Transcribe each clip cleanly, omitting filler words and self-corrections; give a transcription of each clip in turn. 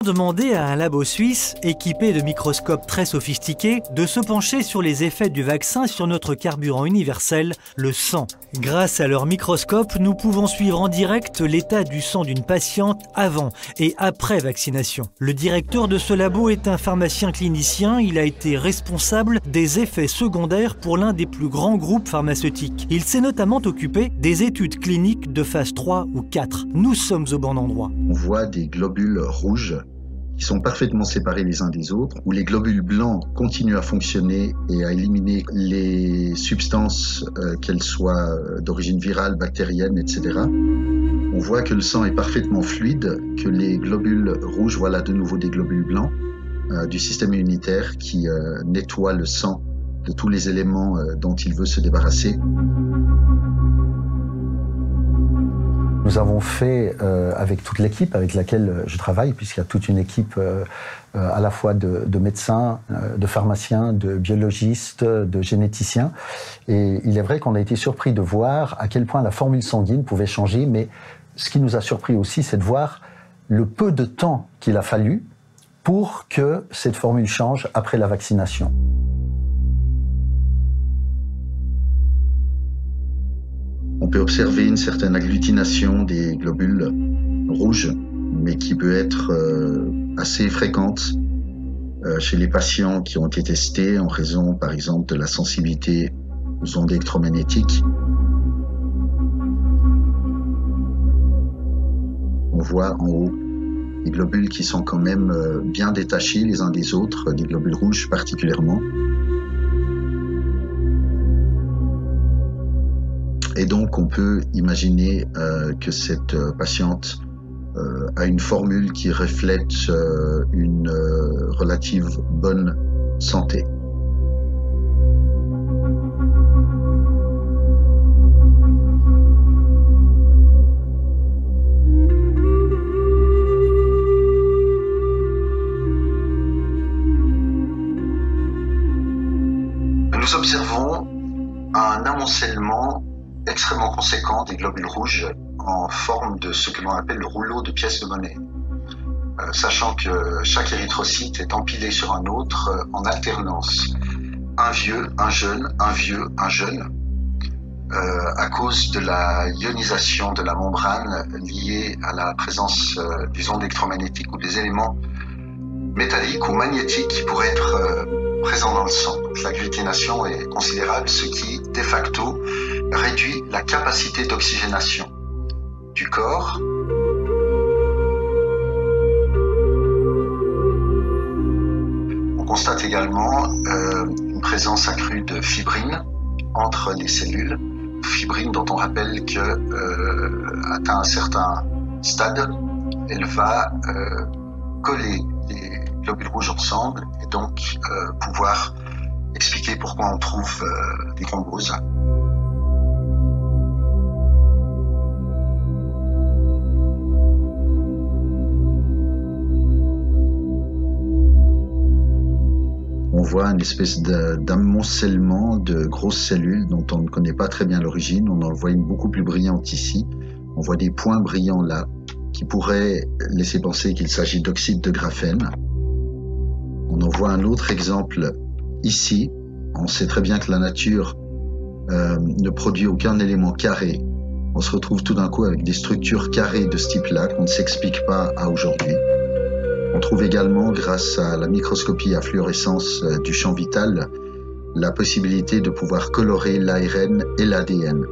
Demander à un labo suisse, équipé de microscopes très sophistiqués, de se pencher sur les effets du vaccin sur notre carburant universel, le sang. Grâce à leur microscope, nous pouvons suivre en direct l'état du sang d'une patiente avant et après vaccination. Le directeur de ce labo est un pharmacien clinicien. Il a été responsable des effets secondaires pour l'un des plus grands groupes pharmaceutiques. Il s'est notamment occupé des études cliniques de phase 3 ou 4. Nous sommes au bon endroit. On voit des globules rouges qui sont parfaitement séparés les uns des autres, où les globules blancs continuent à fonctionner et à éliminer les substances, qu'elles soient d'origine virale, bactérienne, etc. On voit que le sang est parfaitement fluide, que les globules rouges, voilà de nouveau des globules blancs du système immunitaire qui nettoient le sang de tous les éléments dont il veut se débarrasser. Nous avons fait, avec toute l'équipe avec laquelle je travaille, puisqu'il y a toute une équipe à la fois de médecins, de pharmaciens, de biologistes, de généticiens. Et il est vrai qu'on a été surpris de voir à quel point la formule sanguine pouvait changer, mais ce qui nous a surpris aussi, c'est de voir le peu de temps qu'il a fallu pour que cette formule change après la vaccination. On peut observer une certaine agglutination des globules rouges, mais qui peut être assez fréquente chez les patients qui ont été testés en raison, par exemple, de la sensibilité aux ondes électromagnétiques. On voit en haut des globules qui sont quand même bien détachés les uns des autres, des globules rouges particulièrement. Et donc, on peut imaginer que cette patiente a une formule qui reflète une relative bonne santé. Nous observons un amoncellement extrêmement conséquent des globules rouges en forme de ce que l'on appelle le rouleau de pièces de monnaie. Sachant que chaque érythrocyte est empilé sur un autre en alternance. Un vieux, un jeune, un vieux, un jeune, à cause de la ionisation de la membrane liée à la présence des ondes électromagnétiques ou des éléments métalliques ou magnétiques qui pourraient être présents dans le sang. Donc, l'agglutination est considérable, ce qui, de facto, réduit la capacité d'oxygénation du corps. On constate également une présence accrue de fibrine entre les cellules, fibrine dont on rappelle que atteint un certain stade, elle va coller les globules rouges ensemble et donc pouvoir expliquer pourquoi on trouve des thromboses. On voit une espèce d'amoncellement de grosses cellules dont on ne connaît pas très bien l'origine. On en voit une beaucoup plus brillante ici. On voit des points brillants là qui pourraient laisser penser qu'il s'agit d'oxyde de graphène. On en voit un autre exemple ici. On sait très bien que la nature ne produit aucun élément carré. On se retrouve tout d'un coup avec des structures carrées de ce type-là qu'on ne s'explique pas à aujourd'hui. On trouve également, grâce à la microscopie à fluorescence du champ vital, la possibilité de pouvoir colorer l'ARN et l'ADN.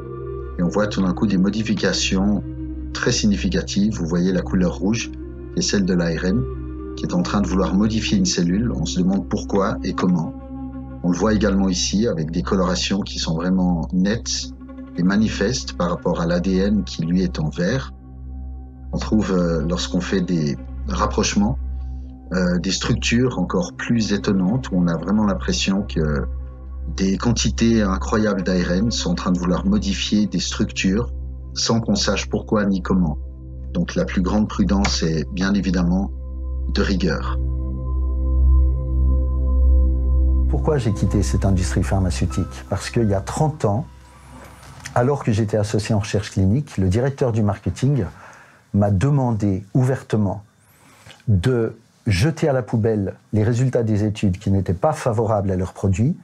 Et on voit tout d'un coup des modifications très significatives. Vous voyez la couleur rouge, qui est celle de l'ARN, qui est en train de vouloir modifier une cellule. On se demande pourquoi et comment. On le voit également ici, avec des colorations qui sont vraiment nettes et manifestes par rapport à l'ADN qui, lui, est en vert. On trouve, lorsqu'on fait des rapprochements, des structures encore plus étonnantes où on a vraiment l'impression que des quantités incroyables d'ARN sont en train de vouloir modifier des structures sans qu'on sache pourquoi ni comment. Donc la plus grande prudence est bien évidemment de rigueur. Pourquoi j'ai quitté cette industrie pharmaceutique? Parce qu'il y a 30 ans, alors que j'étais associé en recherche clinique, le directeur du marketing m'a demandé ouvertement de jeter à la poubelle les résultats des études qui n'étaient pas favorables à leurs produits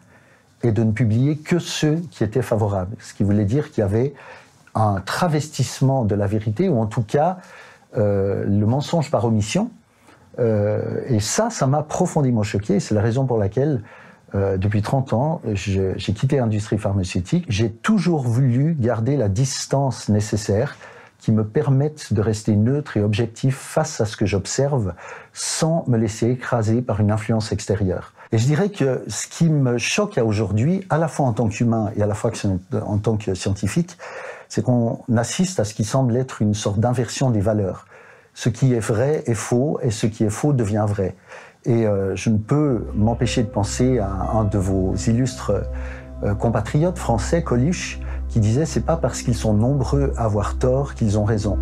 et de ne publier que ceux qui étaient favorables. Ce qui voulait dire qu'il y avait un travestissement de la vérité, ou en tout cas le mensonge par omission. Et ça m'a profondément choqué. C'est la raison pour laquelle, depuis 30 ans, j'ai quitté l'industrie pharmaceutique. J'ai toujours voulu garder la distance nécessaire qui me permette de rester neutre et objectif face à ce que j'observe, sans me laisser écraser par une influence extérieure. Et je dirais que ce qui me choque aujourd'hui, à la fois en tant qu'humain et à la fois en tant que scientifique, c'est qu'on assiste à ce qui semble être une sorte d'inversion des valeurs. Ce qui est vrai est faux, et ce qui est faux devient vrai. Et je ne peux m'empêcher de penser à un de vos illustres compatriotes français, Coluche, qui disait « c'est pas parce qu'ils sont nombreux à avoir tort qu'ils ont raison ».